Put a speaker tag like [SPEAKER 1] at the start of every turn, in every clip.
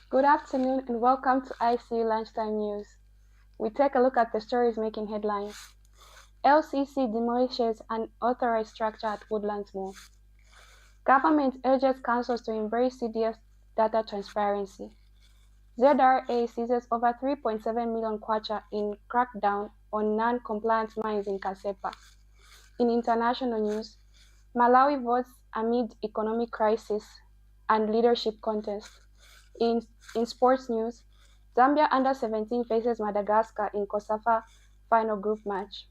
[SPEAKER 1] Good afternoon and welcome to ICU Lunchtime News. We take a look at the stories making headlines. LCC demolishes an unauthorized structure at Woodlands Mall. Government urges councils to embrace CDF data transparency. ZRA seizes over 3.7 million kwacha in crackdown on non-compliant mines in Kasepa. In international news, Malawi votes amid economic crisis and leadership contest. In sports news, Zambia under-17 faces Madagascar in COSAFA final group match.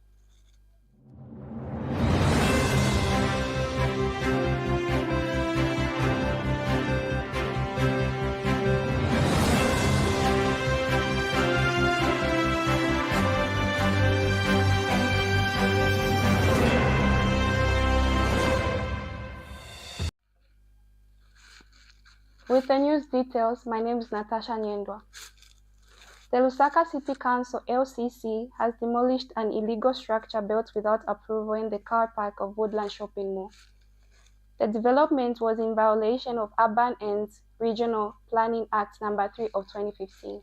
[SPEAKER 1] With the news details, my name is Natasha Nyendwa. The Lusaka City Council (LCC) has demolished an illegal structure built without approval in the car park of Woodland Shopping Mall. The development was in violation of Urban and Regional Planning Act No. 3 of 2015.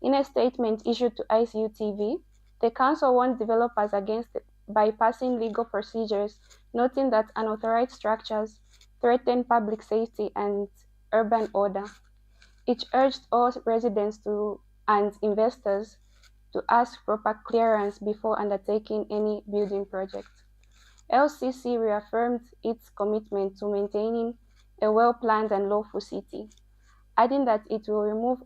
[SPEAKER 1] In a statement issued to ICU TV, the council warned developers against bypassing legal procedures, noting that unauthorized structures threaten public safety and urban order. It urged all residents and investors to ask proper clearance before undertaking any building project. LCC reaffirmed its commitment to maintaining a well-planned and lawful city, adding that it will remove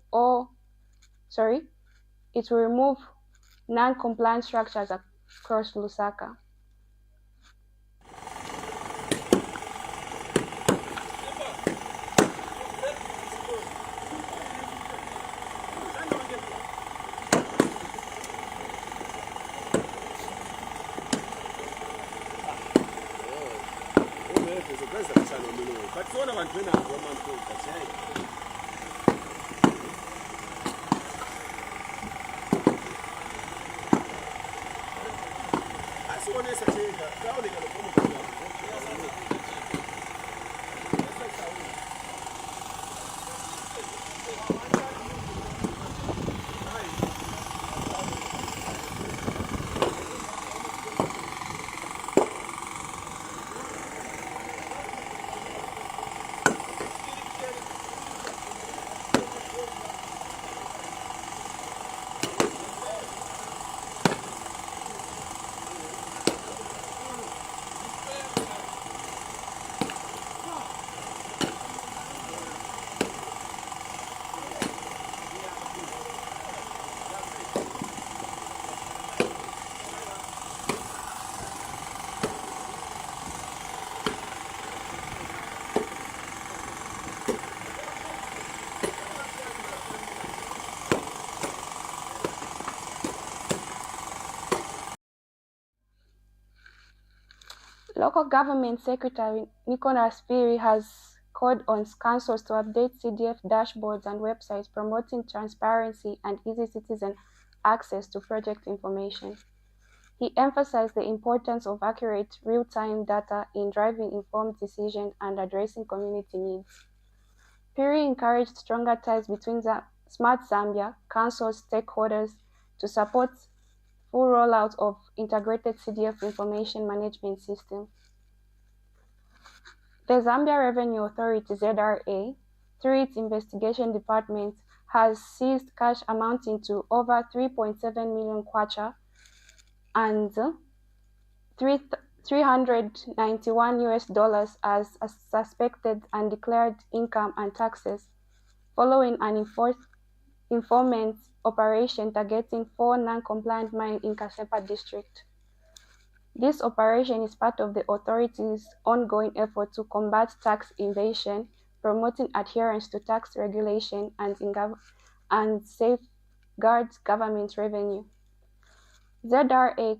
[SPEAKER 1] non-compliant structures across Lusaka. Local Government Secretary Nicholas Phiri has called on councils to update CDF dashboards and websites promoting transparency and easy citizen access to project information. He emphasized the importance of accurate, real-time data in driving informed decisions and addressing community needs. Phiri encouraged stronger ties between Smart Zambia, council stakeholders to support full rollout of integrated CDF information management system. The Zambia Revenue Authority (ZRA), through its investigation department, has seized cash amounting to over 3.7 million kwacha and $391 as suspected undeclared income and taxes, following an informant operation targeting 4 non-compliant mines in Kasepa district. This operation is part of the authority's ongoing effort to combat tax evasion, promoting adherence to tax regulation, and safeguard government revenue. ZRA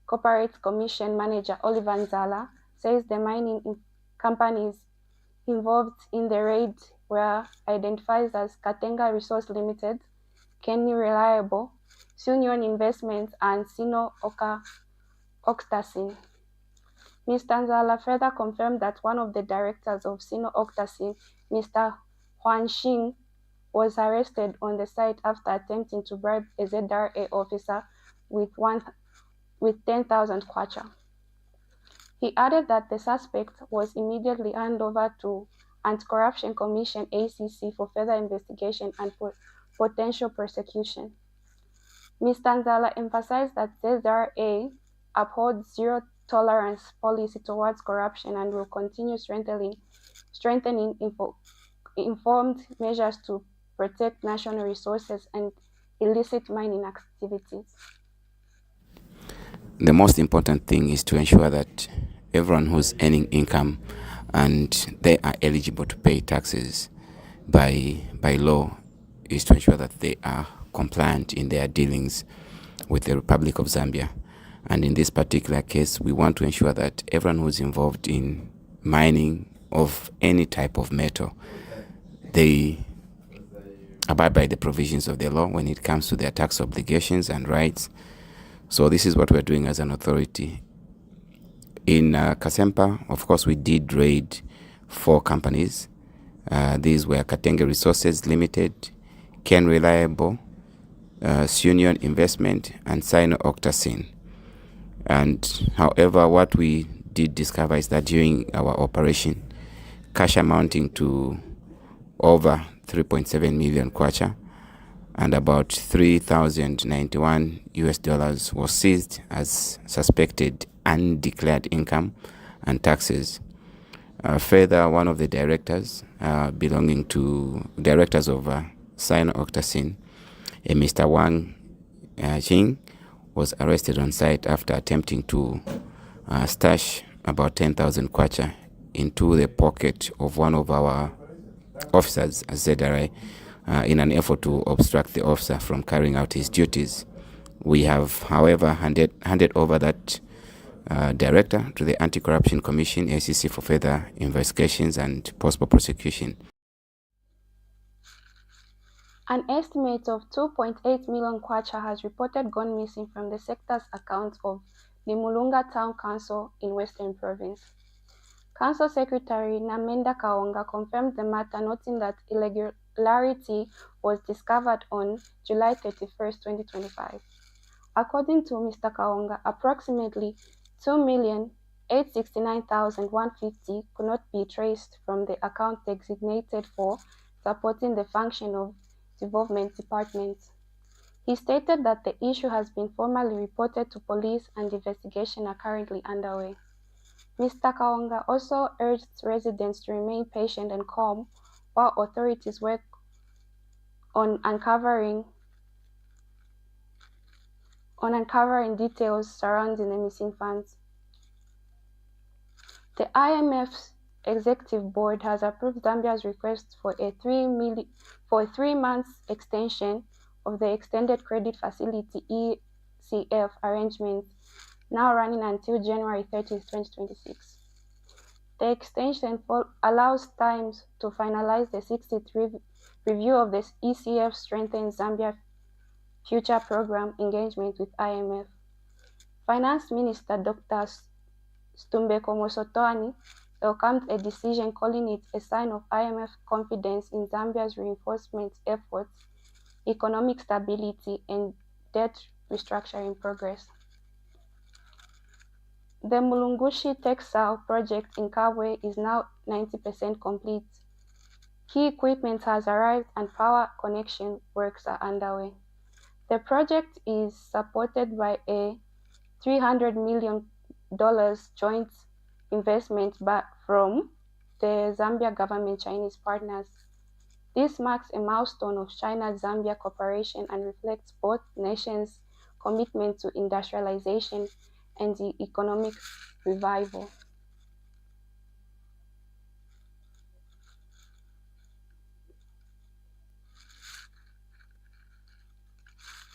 [SPEAKER 1] Corporate Commission Manager Oliver Nzala says the mining companies involved in the raid were identified as Katenga Resource Limited, Kenny Reliable, Sunion Investments, and Sino Octasin. Mr. Nzala further confirmed that one of the directors of Sino Octasin, Mr. Huan Xing, was arrested on the site after attempting to bribe a ZRA officer with 10,000 kwacha. He added that the suspect was immediately handed over to Anti-Corruption Commission (ACC) for further investigation and potential prosecution. Mr. Nzala emphasized that ZRA upholds zero-tolerance policy towards corruption and will continue strengthening informed measures to protect national resources and illicit mining activities.
[SPEAKER 2] The most important thing is to ensure that everyone who's earning income and they are eligible to pay taxes by law is to ensure that they are compliant in their dealings with the Republic of Zambia. And in this particular case, we want to ensure that everyone who's involved in mining of any type of metal, they abide by the provisions of the law when it comes to their tax obligations and rights. So this is what we're doing as an authority. In Kasempa, of course, we did raid 4 companies. These were Katenge Resources Limited, Ken Reliable, Union Investment, and Sino-Octacin. And however, what we did discover is that during our operation, cash amounting to over 3.7 million kwacha and about $3,091 was seized as suspected undeclared income and taxes. Further, one of the directors belonging to directors of Sino-Octacin, Mr. Wang Jing, was arrested on site after attempting to stash about 10,000 kwacha into the pocket of one of our officers at ZRA in an effort to obstruct the officer from carrying out his duties. We have, however, handed over that director to the Anti-Corruption Commission, ACC, for further investigations and possible prosecution.
[SPEAKER 1] An estimate of 2.8 million kwacha has reported gone missing from the sector's account of the Mulunga Town Council in Western Province. Council Secretary Namenda Kaonga confirmed the matter, noting that irregularity was discovered on July 31, 2025. According to Mr. Kaonga, approximately 2,869,150 could not be traced from the account designated for supporting the function of development departments. He stated that the issue has been formally reported to police and investigations are currently underway. Mr. Kaonga also urged residents to remain patient and calm while authorities work on uncovering details surrounding the missing funds. The IMF's Executive Board has approved Zambia's request for a 3-month extension of the Extended Credit Facility ECF arrangement, now running until January 30, 2026. The extension allows time to finalize the 63rd review of the ECF strengthens Zambia's future program engagement with IMF. Finance Minister Dr. Stumbeko Mosotoani welcomed a decision, calling it a sign of IMF confidence in Zambia's reinforcement efforts, economic stability, and debt restructuring progress. The Mulungushi Textile project in Kabwe is now 90% complete. Key equipment has arrived and power connection works are underway. The project is supported by a $300 million joint investment from the Zambia government Chinese partners. This marks a milestone of China-Zambia cooperation and reflects both nations' commitment to industrialization and the economic revival.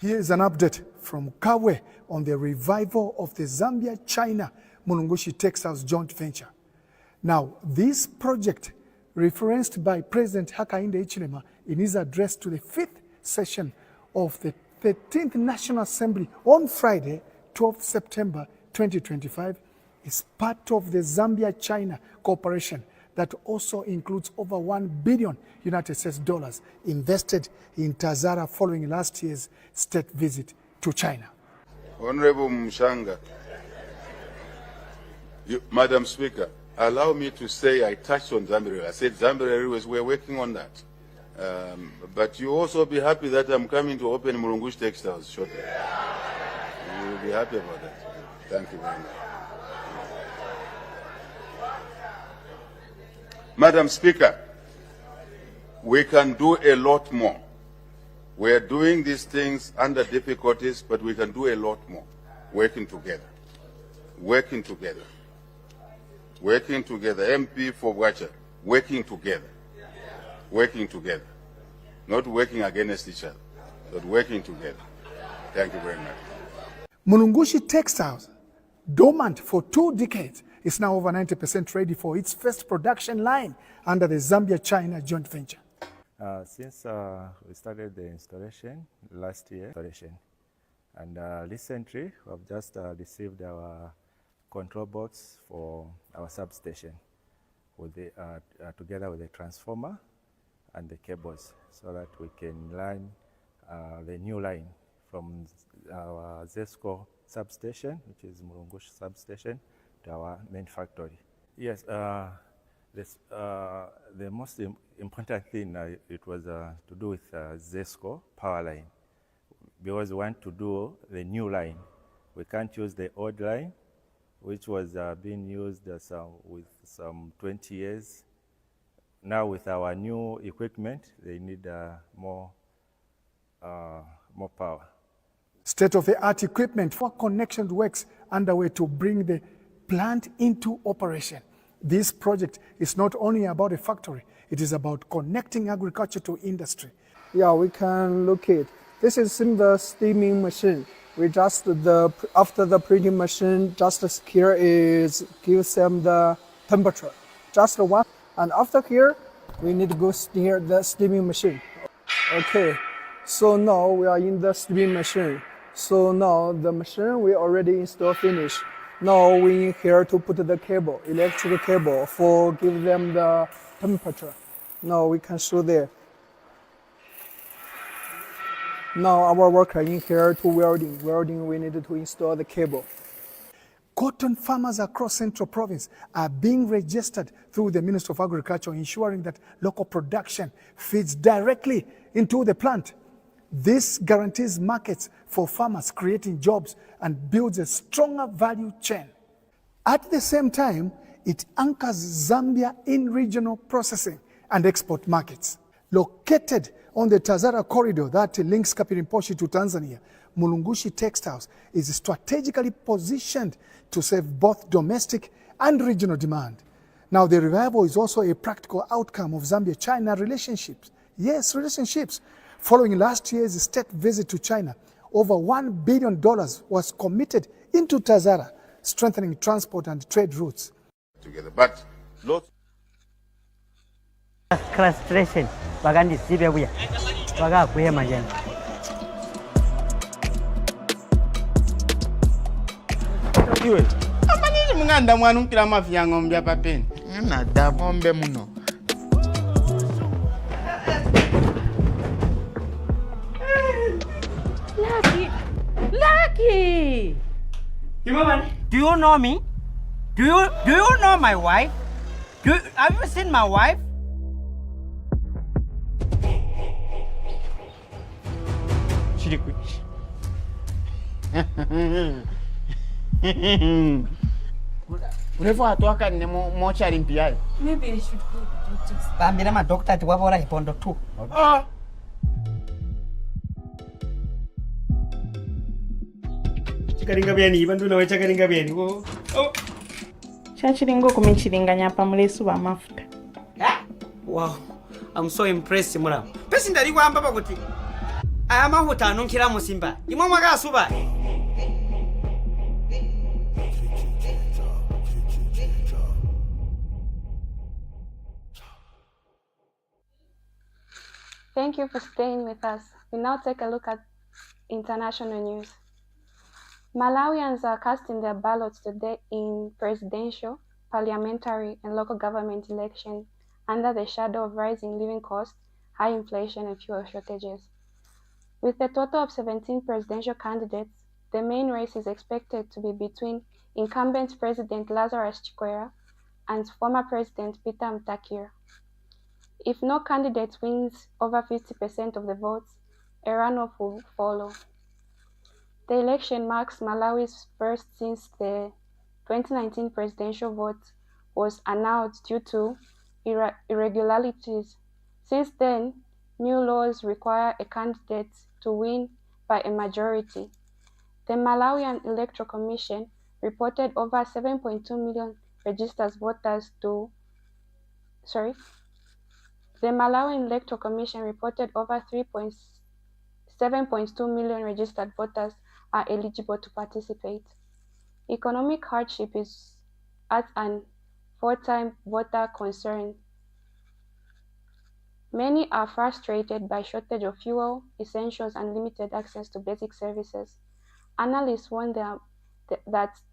[SPEAKER 3] Here is an update from Kawe on the revival of the Zambia-China Mulungushi Textiles joint venture. Now, this project, referenced by President Hakainde Hichilema in his address to the 5th session of the 13th National Assembly on Friday, 12 September 2025, is part of the Zambia-China cooperation that also includes over 1 billion United States dollars invested in Tazara following last year's state visit to China.
[SPEAKER 4] Honorable Mshanga, Madam Speaker, allow me to say I touched on Zambia. I said Zambia we're working on that. But you also be happy that I'm coming to open Mulungushi Textiles shortly. You will be happy about that. Thank you very much. Madam Speaker, we can do a lot more. We are doing these things under difficulties, but we can do a lot more. Working together. Working together. Working together. MP for Wacha. Working together. Working together. Not working against each other, but working together. Thank you very much.
[SPEAKER 3] Mulungushi Textiles, dormant for 2 decades, is now over 90% ready for its first production line under the Zambia-China joint venture.
[SPEAKER 5] Since we started the installation last year, and recently we have just received our control box for our substation with the, together with the transformer and the cables, so that we can line the new line from our ZESCO substation, which is Mulungushi substation, to our main factory. Yes, the most important thing it was to do with ZESCO power line, because we want to do the new line. We can't use the old line, which was being used with some 20 years. Now with our new equipment, they need more power.
[SPEAKER 3] State-of-the-art equipment for connection works underway to bring the plant into operation. This project is not only about a factory, it is about connecting agriculture to industry.
[SPEAKER 6] Yeah, we can look at. This is in the steaming machine. We just, after the printing machine, just here is gives them the temperature. Just one. And after here, we need to go near the steaming machine. Okay, so now we are in the steaming machine. So now the machine we already installed finished. Now we here to put the cable, electrical cable, for give them the temperature. Now we can show there. Now our worker in here to welding. Welding we needed to install the cable.
[SPEAKER 3] Cotton farmers across Central Province are being registered through the Ministry of Agriculture, ensuring that local production feeds directly into the plant. This guarantees markets for farmers, creating jobs and builds a stronger value chain. At the same time, it anchors Zambia in regional processing and export markets. Located on the Tazara corridor that links Kapirimposhi to Tanzania, Mulungushi Textiles is strategically positioned to serve both domestic and regional demand. Now, the revival is also a practical outcome of Zambia-China relationships. Yes, relationships. Following last year's state visit to China, over $1 billion was committed into Tazara, strengthening transport and trade routes.
[SPEAKER 4] Together, but lots.
[SPEAKER 7] Frustration, bagandi sibe buya, baga kuye majani.
[SPEAKER 8] Iwe, apa nini munganda mwana unkila mafia ng'ombe apa peni? Nada ng'ombe muno.
[SPEAKER 7] Lucky! Do you know me? Do you know my wife? Have you seen my wife?
[SPEAKER 8] Chirikwi. Urefu atuaka ni mochari mpiayo.
[SPEAKER 9] Maybe I should go to the doctors.
[SPEAKER 7] Bambira ma doctor ati wabora hipondo tu.
[SPEAKER 8] Ah.
[SPEAKER 10] Chakaringa byani bantu nawe chakaringa byani wo. Oh.
[SPEAKER 9] Chachiringo kumichiringanya pa mulesu wa mafuta.
[SPEAKER 7] Wow. I'm so impressed mura. Pesi ndari kwamba bakuti. Aya mahuta anunkira musimba. Imwe mwaga suba.
[SPEAKER 1] Thank you for staying with us. We now take a look at international news. Malawians are casting their ballots today in presidential, parliamentary and local government elections under the shadow of rising living costs, high inflation, and fuel shortages. With a total of 17 presidential candidates, the main race is expected to be between incumbent President Lazarus Chakwera and former President Peter Mutharika. If no candidate wins over 50% of the votes, a runoff will follow. The election marks Malawi's first since the 2019 presidential vote was annulled due to irregularities. Since then, new laws require a candidate to win by a majority. The Malawian Electoral Commission reported over 7.2 million registered voters The Malawian Electoral Commission reported over 7.2 million registered voters are eligible to participate. Economic hardship is at an four-time voter concern. Many are frustrated by shortage of fuel, essentials, and limited access to basic services. Analysts warn that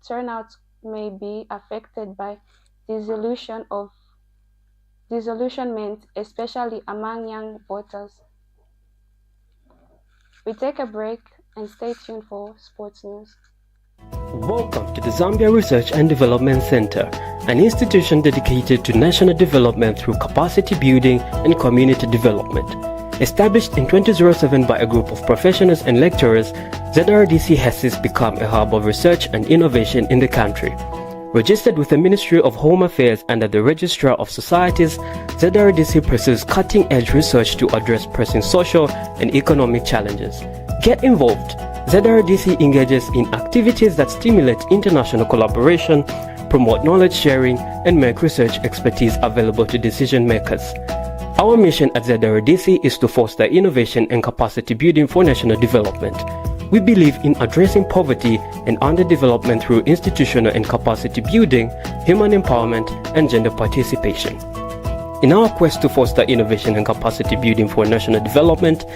[SPEAKER 1] turnout may be affected by disillusionment, especially among young voters. We take a break and stay tuned for sports news.
[SPEAKER 11] Welcome to the Zambia Research and Development Center, an institution dedicated to national development through capacity building and community development. Established in 2007 by a group of professionals and lecturers, ZRDC has since become a hub of research and innovation in the country. Registered with the Ministry of Home Affairs under the Registrar of Societies, ZRDC pursues cutting-edge research to address pressing social and economic challenges. Get involved. ZRDC engages in activities that stimulate international collaboration, promote knowledge sharing, and make research expertise available to decision makers. Our mission at ZRDC is to foster innovation and capacity building for national development. We believe in addressing poverty and underdevelopment through institutional and capacity building, human empowerment, and gender participation. In our quest to foster innovation and capacity building for national development,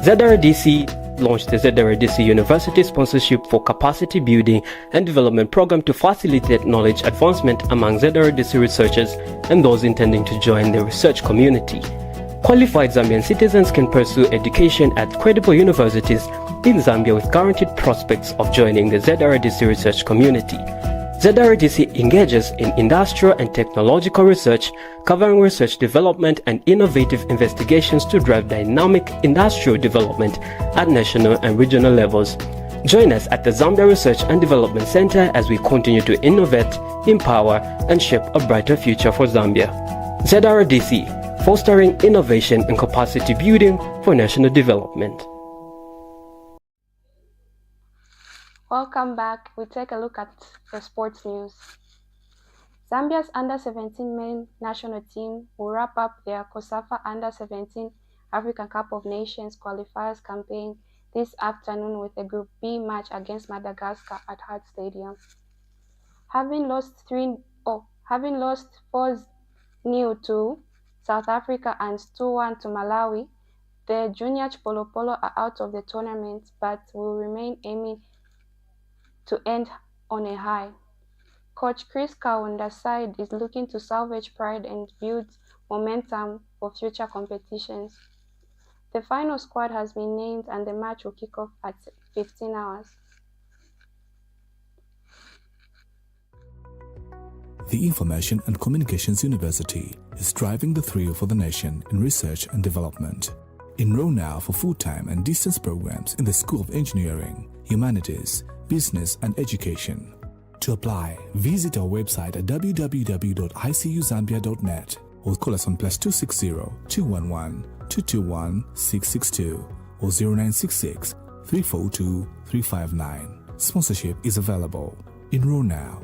[SPEAKER 11] ZRDC launched the ZRDC University Sponsorship for Capacity Building and Development Program to facilitate knowledge advancement among ZRDC researchers and those intending to join the research community. Qualified Zambian citizens can pursue education at credible universities in Zambia with guaranteed prospects of joining the ZRDC research community. ZRDC engages in industrial and technological research, covering research development and innovative investigations to drive dynamic industrial development at national and regional levels. Join us at the Zambia Research and Development Center as we continue to innovate, empower, and shape a brighter future for Zambia. ZRDC, fostering innovation and capacity building for national development.
[SPEAKER 1] Welcome back. We take a look at the sports news. Zambia's under-17 men national team will wrap up their COSAFA Under-17 African Cup of Nations qualifiers campaign this afternoon with a Group B match against Madagascar at Hart Stadium. Having lost 4-0 to South Africa and 2-1 to Malawi, the Junior Polo are out of the tournament but will remain aiming to end on a high. Coach Chris Kawunda's side is looking to salvage pride and build momentum for future competitions. The final squad has been named and the match will kick off at 15 hours.
[SPEAKER 12] The Information and Communications University is driving the thrill for the nation in research and development. Enroll now for full-time and distance programs in the School of Engineering, Humanities, Business and Education. To apply, visit our website at www.icuzambia.net or call us on +260 211 221 662 or 0966 342 359. Sponsorship is available. Enroll now.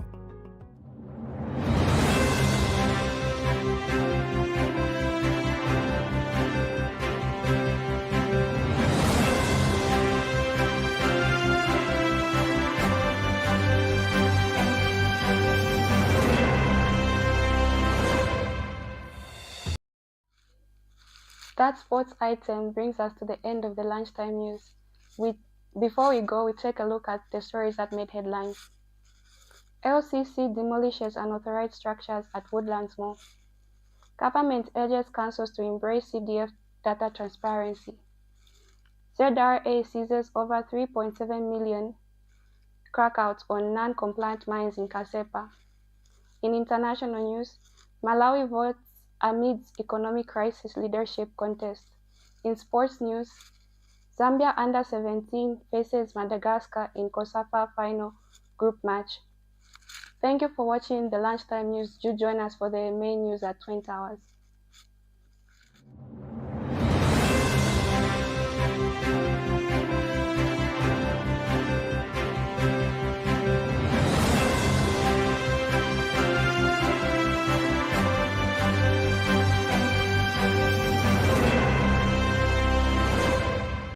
[SPEAKER 1] That sports item brings us to the end of the lunchtime news. Before we go, we take a look at the stories that made headlines. LCC demolishes unauthorized structures at Woodlands Mall. Government urges councils to embrace CDF data transparency. ZRA seizes over 3.7 million crackouts on non-compliant mines in Kasepa. In international news, Malawi votes amidst economic crisis leadership contest. In sports news, Zambia under-17 faces Madagascar in COSAFA final group match. Thank you for watching the lunchtime news. Do join us for the main news at 20 hours.